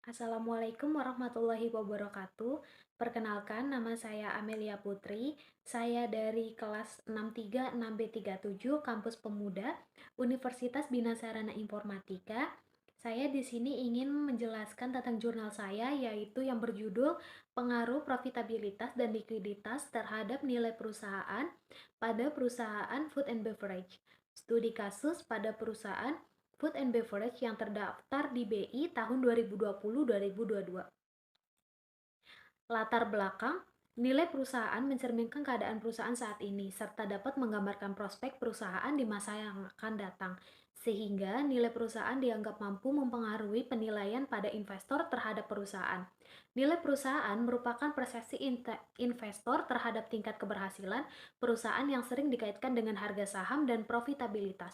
Assalamualaikum warahmatullahi wabarakatuh. Perkenalkan, nama saya Amelia Putri. Saya dari kelas 636B37 Kampus Pemuda, Universitas Bina Sarana Informatika. Saya di sini ingin menjelaskan tentang jurnal saya, yaitu yang berjudul Pengaruh Profitabilitas dan Likuiditas terhadap Nilai Perusahaan pada Perusahaan Food and Beverage. Studi kasus pada perusahaan Food and Beverage yang terdaftar di BI tahun 2020-2022. Latar belakang, nilai perusahaan mencerminkan keadaan perusahaan saat ini, serta dapat menggambarkan prospek perusahaan di masa yang akan datang, sehingga nilai perusahaan dianggap mampu mempengaruhi penilaian pada investor terhadap perusahaan. Nilai perusahaan merupakan persepsi investor terhadap tingkat keberhasilan perusahaan yang sering dikaitkan dengan harga saham dan profitabilitas.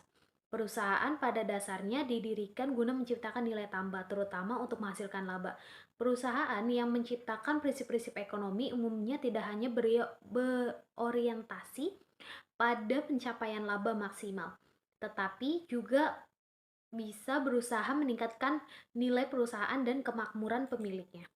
Perusahaan pada dasarnya didirikan guna menciptakan nilai tambah, terutama untuk menghasilkan laba. Perusahaan yang menciptakan prinsip-prinsip ekonomi umumnya tidak hanya berorientasi pada pencapaian laba maksimal, tetapi juga bisa berusaha meningkatkan nilai perusahaan dan kemakmuran pemiliknya.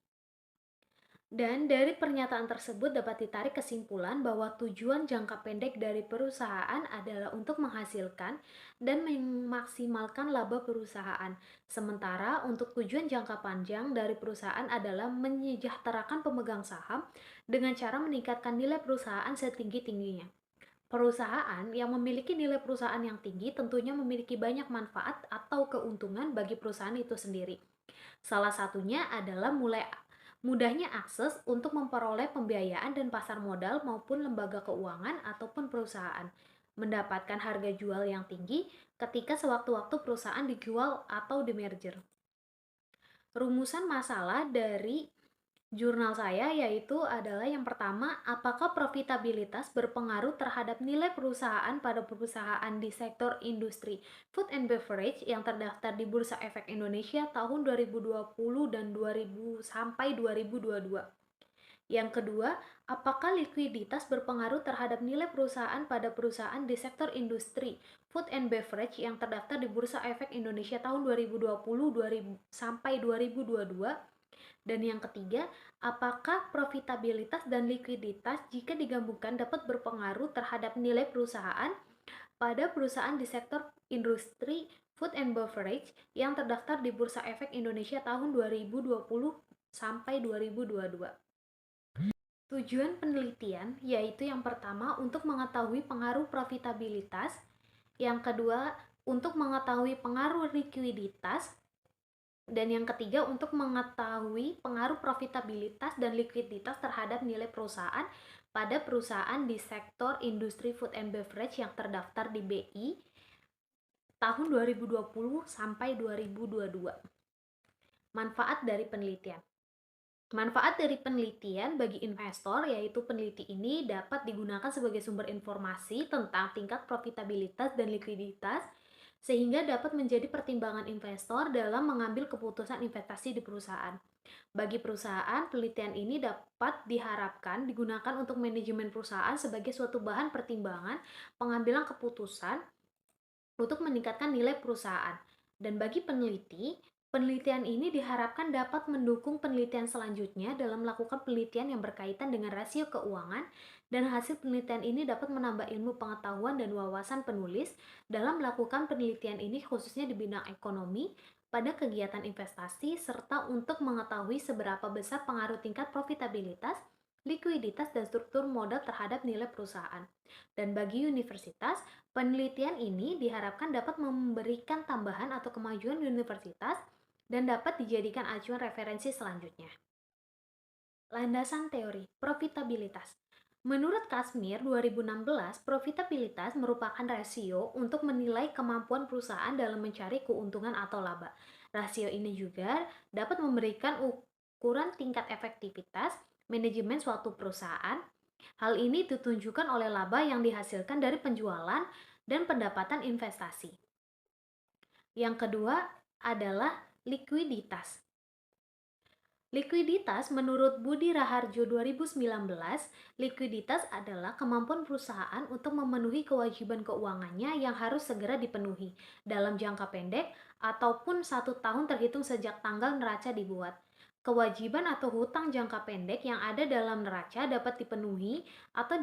Dan dari pernyataan tersebut dapat ditarik kesimpulan bahwa tujuan jangka pendek dari perusahaan adalah untuk menghasilkan dan memaksimalkan laba perusahaan. Sementara untuk tujuan jangka panjang dari perusahaan adalah menyejahterakan pemegang saham dengan cara meningkatkan nilai perusahaan setinggi-tingginya. Perusahaan yang memiliki nilai perusahaan yang tinggi tentunya memiliki banyak manfaat atau keuntungan bagi perusahaan itu sendiri. Salah satunya adalah mudahnya akses untuk memperoleh pembiayaan dan pasar modal maupun lembaga keuangan ataupun perusahaan, mendapatkan harga jual yang tinggi ketika sewaktu-waktu perusahaan dijual atau dimerger. Rumusan masalah dari jurnal saya yaitu adalah yang pertama, apakah profitabilitas berpengaruh terhadap nilai perusahaan pada perusahaan di sektor industri food and beverage yang terdaftar di Bursa Efek Indonesia tahun 2020 dan 2000 sampai 2022. Yang kedua, apakah likuiditas berpengaruh terhadap nilai perusahaan pada perusahaan di sektor industri food and beverage yang terdaftar di Bursa Efek Indonesia tahun 2020 sampai 2022. Dan yang ketiga, apakah profitabilitas dan likuiditas jika digabungkan dapat berpengaruh terhadap nilai perusahaan pada perusahaan di sektor industri food and beverage yang terdaftar di Bursa Efek Indonesia tahun 2020 sampai 2022. Tujuan penelitian yaitu yang pertama untuk mengetahui pengaruh profitabilitas, yang kedua untuk mengetahui pengaruh likuiditas, dan yang ketiga untuk mengetahui pengaruh profitabilitas dan likuiditas terhadap nilai perusahaan pada perusahaan di sektor industri food and beverage yang terdaftar di BI tahun 2020 sampai 2022. Manfaat dari penelitian. Manfaat dari penelitian bagi investor yaitu peneliti ini dapat digunakan sebagai sumber informasi tentang tingkat profitabilitas dan likuiditas sehingga dapat menjadi pertimbangan investor dalam mengambil keputusan investasi di perusahaan. Bagi perusahaan, penelitian ini dapat diharapkan digunakan untuk manajemen perusahaan sebagai suatu bahan pertimbangan pengambilan keputusan untuk meningkatkan nilai perusahaan. Dan bagi peneliti, penelitian ini diharapkan dapat mendukung penelitian selanjutnya dalam melakukan penelitian yang berkaitan dengan rasio keuangan, dan hasil penelitian ini dapat menambah ilmu pengetahuan dan wawasan penulis dalam melakukan penelitian ini khususnya di bidang ekonomi pada kegiatan investasi serta untuk mengetahui seberapa besar pengaruh tingkat profitabilitas, likuiditas, dan struktur modal terhadap nilai perusahaan. Dan bagi universitas, penelitian ini diharapkan dapat memberikan tambahan atau kemajuan universitas dan dapat dijadikan acuan referensi selanjutnya. Landasan teori profitabilitas. Menurut Kasmir 2016, profitabilitas merupakan rasio untuk menilai kemampuan perusahaan dalam mencari keuntungan atau laba. Rasio ini juga dapat memberikan ukuran tingkat efektivitas manajemen suatu perusahaan. Hal ini ditunjukkan oleh laba yang dihasilkan dari penjualan dan pendapatan investasi. Yang kedua adalah likuiditas. Likuiditas menurut Budi Raharjo 2019, likuiditas adalah kemampuan perusahaan untuk memenuhi kewajiban keuangannya yang harus segera dipenuhi dalam jangka pendek ataupun 1 tahun terhitung sejak tanggal neraca dibuat. Kewajiban atau hutang jangka pendek yang ada dalam neraca dapat dipenuhi atau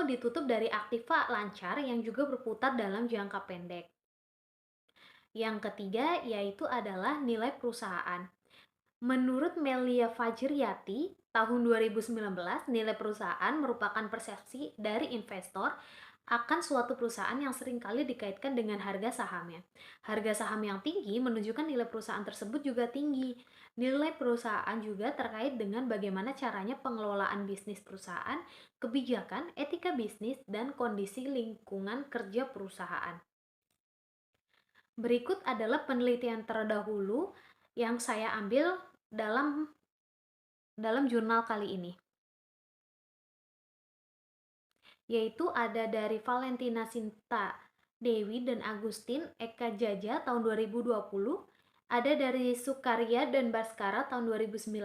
ditutup dari aktiva lancar yang juga berputar dalam jangka pendek. Yang ketiga yaitu adalah nilai perusahaan. Menurut Melia Fajriati, tahun 2019, nilai perusahaan merupakan persepsi dari investor akan suatu perusahaan yang seringkali dikaitkan dengan harga sahamnya. Harga saham yang tinggi menunjukkan nilai perusahaan tersebut juga tinggi. Nilai perusahaan juga terkait dengan bagaimana caranya pengelolaan bisnis perusahaan, kebijakan, etika bisnis, dan kondisi lingkungan kerja perusahaan. Berikut adalah penelitian terdahulu yang saya ambil dalam jurnal kali ini, yaitu ada dari Valentina Sinta Dewi dan Agustin Eka Jaja tahun 2020, ada dari Sukarya dan Baskara tahun 2019,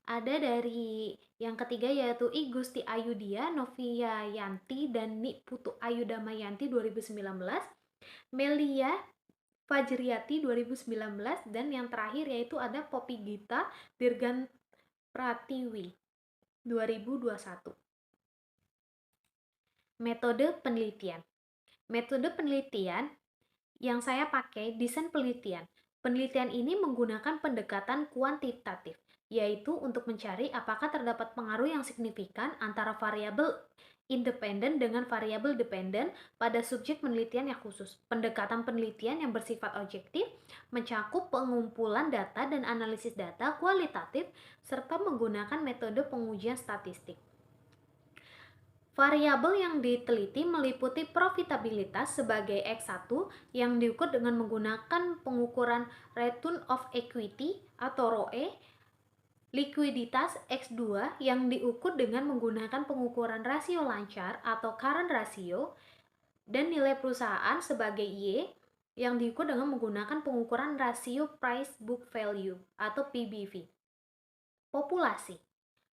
ada dari yang ketiga yaitu I Gusti Ayudia, Novia Yanti, dan Ni Putu Ayu Damayanti 2019, Melia Fajriati 2019, dan yang terakhir yaitu ada Poppy Gita Dirgan Pratiwi 2021. Metode penelitian. Metode penelitian yang saya pakai desain penelitian. Penelitian ini menggunakan pendekatan kuantitatif, yaitu untuk mencari apakah terdapat pengaruh yang signifikan antara variabel independen dengan variabel dependen pada subjek penelitian yang khusus. Pendekatan penelitian yang bersifat objektif mencakup pengumpulan data dan analisis data kualitatif serta menggunakan metode pengujian statistik. Variabel yang diteliti meliputi profitabilitas sebagai X1 yang diukur dengan menggunakan pengukuran return of equity atau ROE, likuiditas X2 yang diukur dengan menggunakan pengukuran rasio lancar atau current ratio, dan nilai perusahaan sebagai Y yang diukur dengan menggunakan pengukuran rasio price book value atau PBV. Populasi.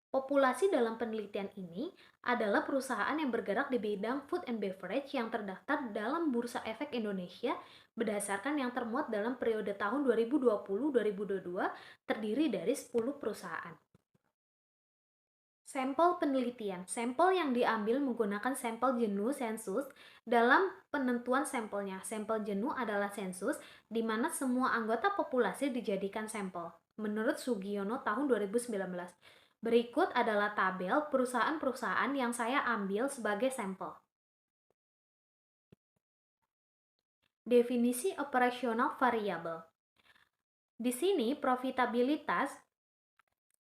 Populasi dalam penelitian ini adalah perusahaan yang bergerak di bidang food and beverage yang terdaftar dalam Bursa Efek Indonesia berdasarkan yang termuat dalam periode tahun 2020-2022 terdiri dari 10 perusahaan. Sampel penelitian. Sampel yang diambil menggunakan sampel jenuh sensus dalam penentuan sampelnya. Sampel jenuh adalah sensus di mana semua anggota populasi dijadikan sampel. Menurut Sugiono tahun 2019. Berikut adalah tabel perusahaan-perusahaan yang saya ambil sebagai sampel. Definisi operasional variabel. Di sini profitabilitas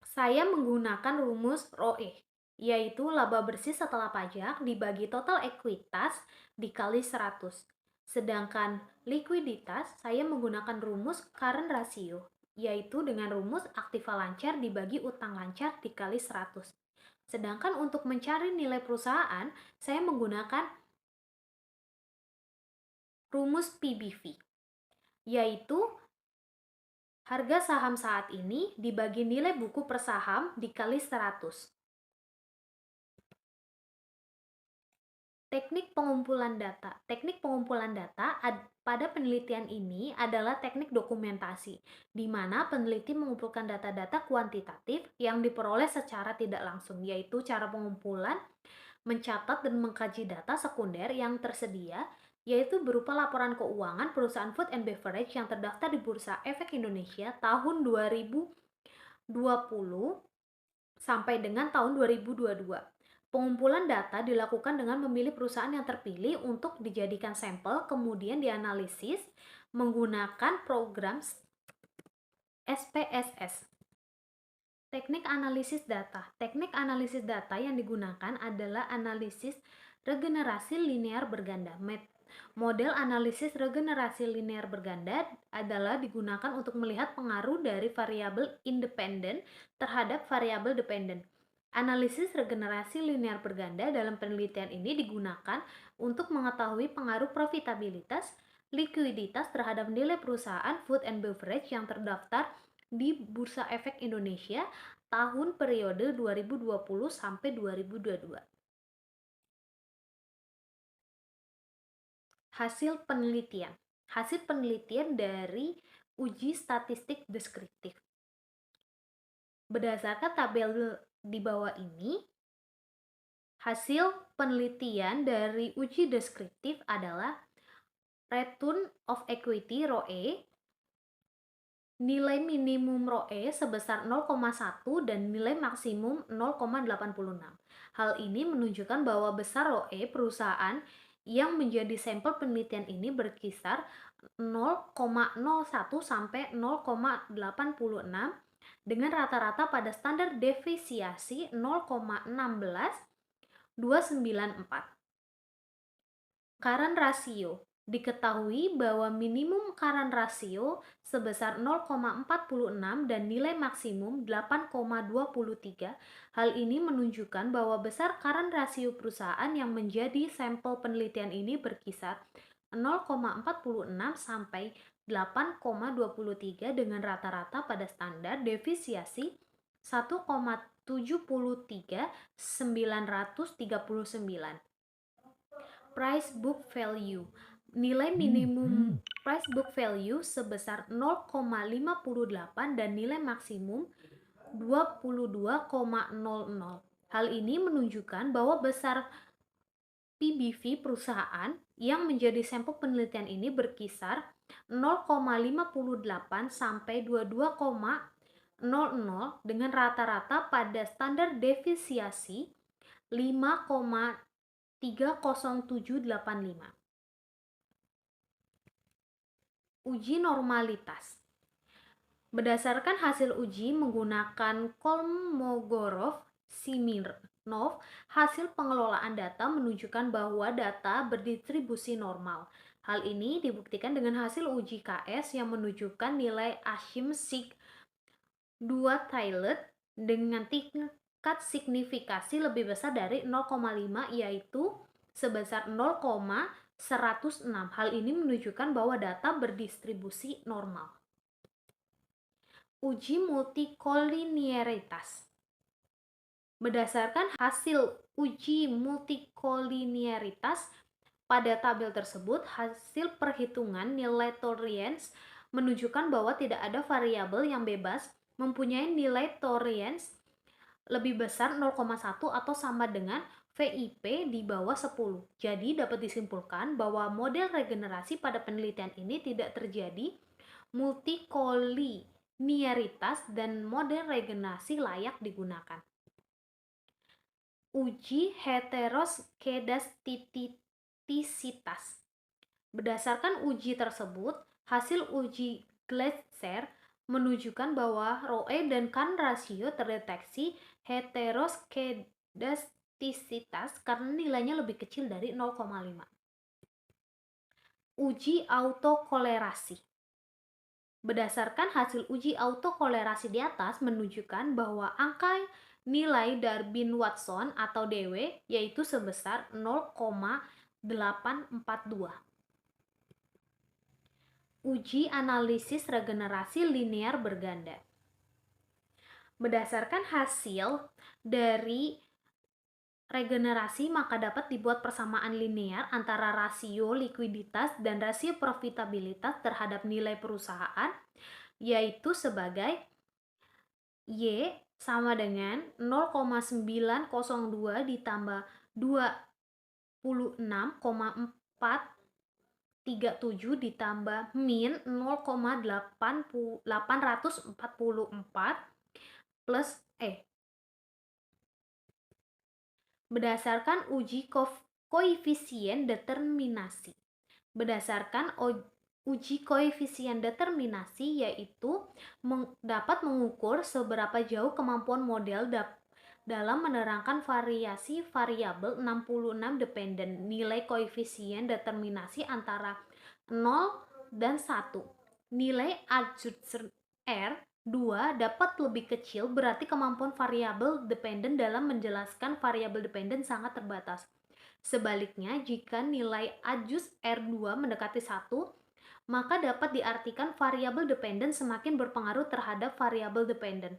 saya menggunakan rumus ROE, yaitu laba bersih setelah pajak dibagi total ekuitas dikali 100. Sedangkan likuiditas saya menggunakan rumus current ratio, yaitu dengan rumus aktiva lancar dibagi utang lancar dikali 100. Sedangkan untuk mencari nilai perusahaan, saya menggunakan rumus PBV, yaitu harga saham saat ini dibagi nilai buku per saham dikali 100. Teknik pengumpulan data. Teknik pengumpulan data pada penelitian ini adalah teknik dokumentasi, di mana peneliti mengumpulkan data-data kuantitatif yang diperoleh secara tidak langsung, yaitu cara pengumpulan, mencatat dan mengkaji data sekunder yang tersedia, yaitu berupa laporan keuangan perusahaan food and beverage yang terdaftar di Bursa Efek Indonesia tahun 2020 sampai dengan tahun 2022. Pengumpulan data dilakukan dengan memilih perusahaan yang terpilih untuk dijadikan sampel, kemudian dianalisis menggunakan program SPSS. Teknik analisis data. Teknik analisis data yang digunakan adalah analisis regenerasi linear berganda. Model analisis regenerasi linear berganda adalah digunakan untuk melihat pengaruh dari variabel independen terhadap variabel dependen. Analisis regenerasi linear berganda dalam penelitian ini digunakan untuk mengetahui pengaruh profitabilitas, likuiditas terhadap nilai perusahaan food and beverage yang terdaftar di Bursa Efek Indonesia tahun periode 2020 sampai 2022. Hasil penelitian. Hasil penelitian dari uji statistik deskriptif. Berdasarkan tabel di bawah ini, hasil penelitian dari uji deskriptif adalah return of equity ROE, nilai minimum ROE sebesar 0,1 dan nilai maksimum 0,86. Hal ini menunjukkan bahwa besar ROE perusahaan yang menjadi sampel penelitian ini berkisar 0,01 sampai 0,86 dengan rata-rata pada standar defisiasi 0,16294. Current ratio. Diketahui bahwa minimum current ratio sebesar 0,46 dan nilai maksimum 8,23. Hal ini menunjukkan bahwa besar current ratio perusahaan yang menjadi sampel penelitian ini berkisar 0,46 sampai 8,23 dengan rata-rata pada standar defisiasi 1,73939. Price book value. Nilai minimum price book value sebesar 0,58 dan nilai maksimum 22,00. Hal ini menunjukkan bahwa besar PBV perusahaan yang menjadi sampel penelitian ini berkisar 0,58 sampai 22,00 dengan rata-rata pada standar defisiasi 5,30785. Uji normalitas. Berdasarkan hasil uji menggunakan Kolmogorov-Smirnov, hasil pengelolaan data menunjukkan bahwa data berdistribusi normal. Hal ini dibuktikan dengan hasil uji KS yang menunjukkan nilai Ashim-Sig 2 tilde dengan tingkat signifikasi lebih besar dari 0,5 yaitu sebesar 0,106. Hal ini menunjukkan bahwa data berdistribusi normal. Uji multikolinearitas. Berdasarkan hasil uji multikolinearitas pada tabel tersebut, hasil perhitungan nilai tolerance menunjukkan bahwa tidak ada variabel yang bebas mempunyai nilai tolerance lebih besar 0,1 atau sama dengan VIP di bawah 10. Jadi dapat disimpulkan bahwa model regenerasi pada penelitian ini tidak terjadi multikolinearitas dan model regenerasi layak digunakan. Uji heteroskedastisitas. Berdasarkan uji tersebut, hasil uji Gleiser menunjukkan bahwa ROE dan current ratio terdeteksi heteroskedastisitas karena nilainya lebih kecil dari 0,5. Uji autokolerasi. Berdasarkan hasil uji autokolerasi di atas menunjukkan bahwa angka nilai Darwin-Watson atau DW yaitu sebesar 0,842. Uji analisis regenerasi linear berganda. Berdasarkan hasil dari regenerasi maka dapat dibuat persamaan linear antara rasio likuiditas dan rasio profitabilitas terhadap nilai perusahaan, yaitu sebagai Y sama dengan 0,902 ditambah 26,437 ditambah min 0,844 plus Berdasarkan uji koefisien determinasi. Berdasarkan uji koefisien determinasi yaitu dapat mengukur seberapa jauh kemampuan model dalam menerangkan variasi variabel 66 dependen. Nilai koefisien determinasi antara 0 dan 1. Nilai adjusted R 2 dapat lebih kecil, berarti kemampuan variabel dependen dalam menjelaskan variabel dependen sangat terbatas. Sebaliknya, jika nilai adjust R2 mendekati 1, maka dapat diartikan variabel dependen semakin berpengaruh terhadap variabel dependen.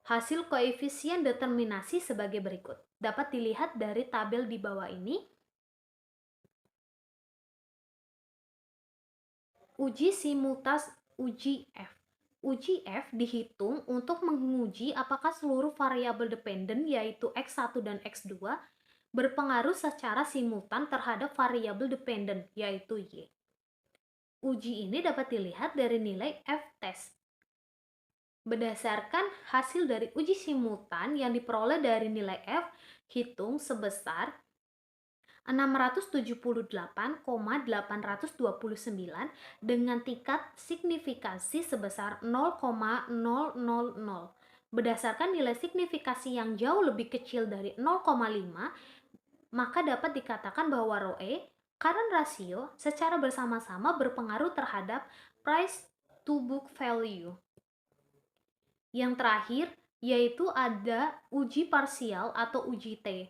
Hasil koefisien determinasi sebagai berikut. Dapat dilihat dari tabel di bawah ini. Uji simultas uji F. Uji F dihitung untuk menguji apakah seluruh variabel dependen yaitu X1 dan X2 berpengaruh secara simultan terhadap variabel dependen yaitu Y. Uji ini dapat dilihat dari nilai F-test. Berdasarkan hasil dari uji simultan yang diperoleh dari nilai F, hitung sebesar 678,829 dengan tingkat signifikansi sebesar 0,000. Berdasarkan nilai signifikasi yang jauh lebih kecil dari 0,5, maka dapat dikatakan bahwa ROE, current ratio, secara bersama-sama berpengaruh terhadap price to book value. Yang terakhir, yaitu ada uji parsial atau uji T.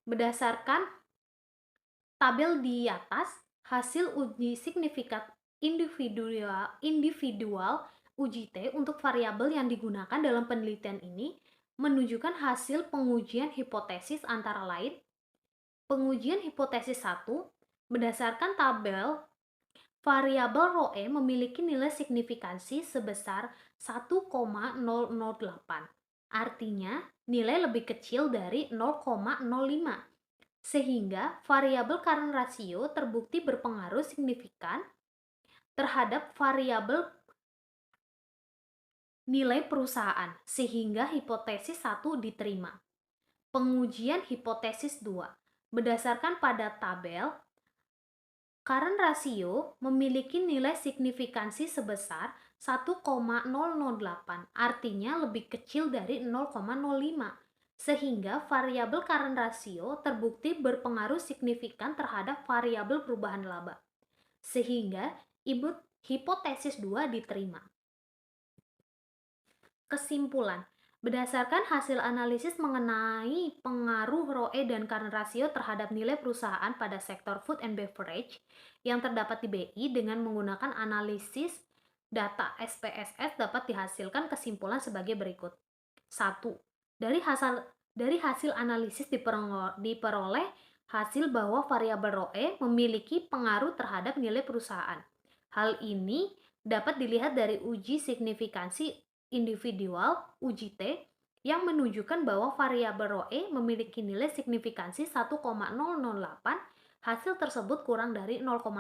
Berdasarkan tabel di atas, hasil uji signifikan individual uji T untuk variabel yang digunakan dalam penelitian ini menunjukkan hasil pengujian hipotesis antara lain. Pengujian hipotesis 1, berdasarkan tabel, variabel ROE memiliki nilai signifikansi sebesar 1,008. Artinya, nilai lebih kecil dari 0,05. Sehingga variabel current ratio terbukti berpengaruh signifikan terhadap variabel nilai perusahaan, sehingga hipotesis 1 diterima. Pengujian hipotesis 2. Berdasarkan pada tabel, current ratio memiliki nilai signifikansi sebesar 1,008, artinya lebih kecil dari 0,05, sehingga variabel current ratio terbukti berpengaruh signifikan terhadap variabel perubahan laba, sehingga hipotesis 2 diterima. Kesimpulan, berdasarkan hasil analisis mengenai pengaruh ROE dan current ratio terhadap nilai perusahaan pada sektor food and beverage yang terdapat di BI dengan menggunakan analisis data SPSS dapat dihasilkan kesimpulan sebagai berikut. 1. Dari hasil analisis diperoleh hasil bahwa variabel ROE memiliki pengaruh terhadap nilai perusahaan. Hal ini dapat dilihat dari uji signifikansi individual uji T yang menunjukkan bahwa variabel ROE memiliki nilai signifikansi 1,008, hasil tersebut kurang dari 0,5.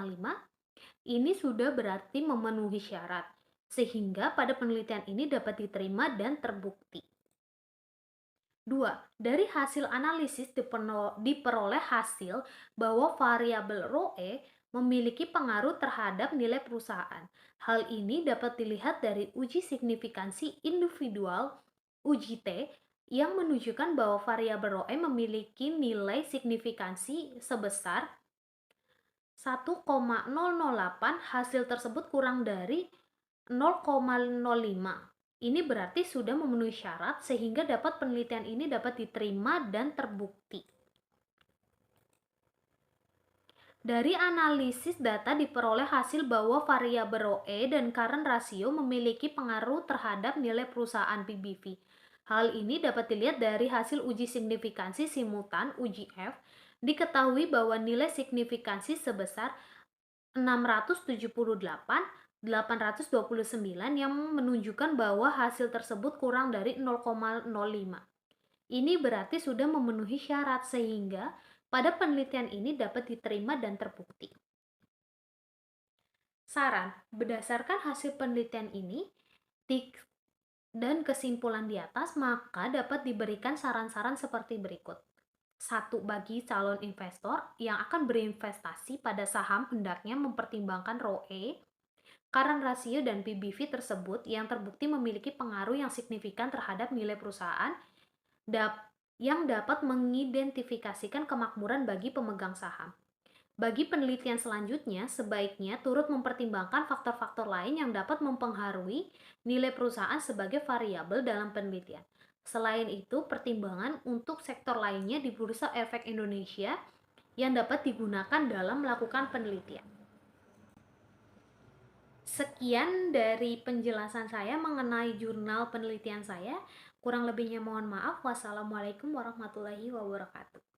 Ini sudah berarti memenuhi syarat, sehingga pada penelitian ini dapat diterima dan terbukti. 2. Dari hasil analisis diperoleh hasil bahwa variabel ROE memiliki pengaruh terhadap nilai perusahaan. Hal ini dapat dilihat dari uji signifikansi individual uji T yang menunjukkan bahwa variabel ROE memiliki nilai signifikansi sebesar 1,008, hasil tersebut kurang dari 0,05. Ini berarti sudah memenuhi syarat sehingga penelitian ini dapat diterima dan terbukti. Dari analisis data diperoleh hasil bahwa variabel ROE dan current ratio memiliki pengaruh terhadap nilai perusahaan PBV. Hal ini dapat dilihat dari hasil uji signifikansi simultan uji F. Diketahui bahwa nilai signifikansi sebesar 678,829 yang menunjukkan bahwa hasil tersebut kurang dari 0,05. Ini berarti sudah memenuhi syarat sehingga pada penelitian ini dapat diterima dan terbukti. Saran, berdasarkan hasil penelitian ini dan kesimpulan di atas, maka dapat diberikan saran-saran seperti berikut. 1. Bagi calon investor yang akan berinvestasi pada saham, hendaknya mempertimbangkan ROE, current ratio, dan PBV tersebut yang terbukti memiliki pengaruh yang signifikan terhadap nilai perusahaan yang dapat mengidentifikasikan kemakmuran bagi pemegang saham. Bagi penelitian selanjutnya, sebaiknya turut mempertimbangkan faktor-faktor lain yang dapat mempengaruhi nilai perusahaan sebagai variabel dalam penelitian. Selain itu, pertimbangan untuk sektor lainnya di Bursa Efek Indonesia yang dapat digunakan dalam melakukan penelitian. Sekian dari penjelasan saya mengenai jurnal penelitian saya. Kurang lebihnya mohon maaf. Wassalamualaikum warahmatullahi wabarakatuh.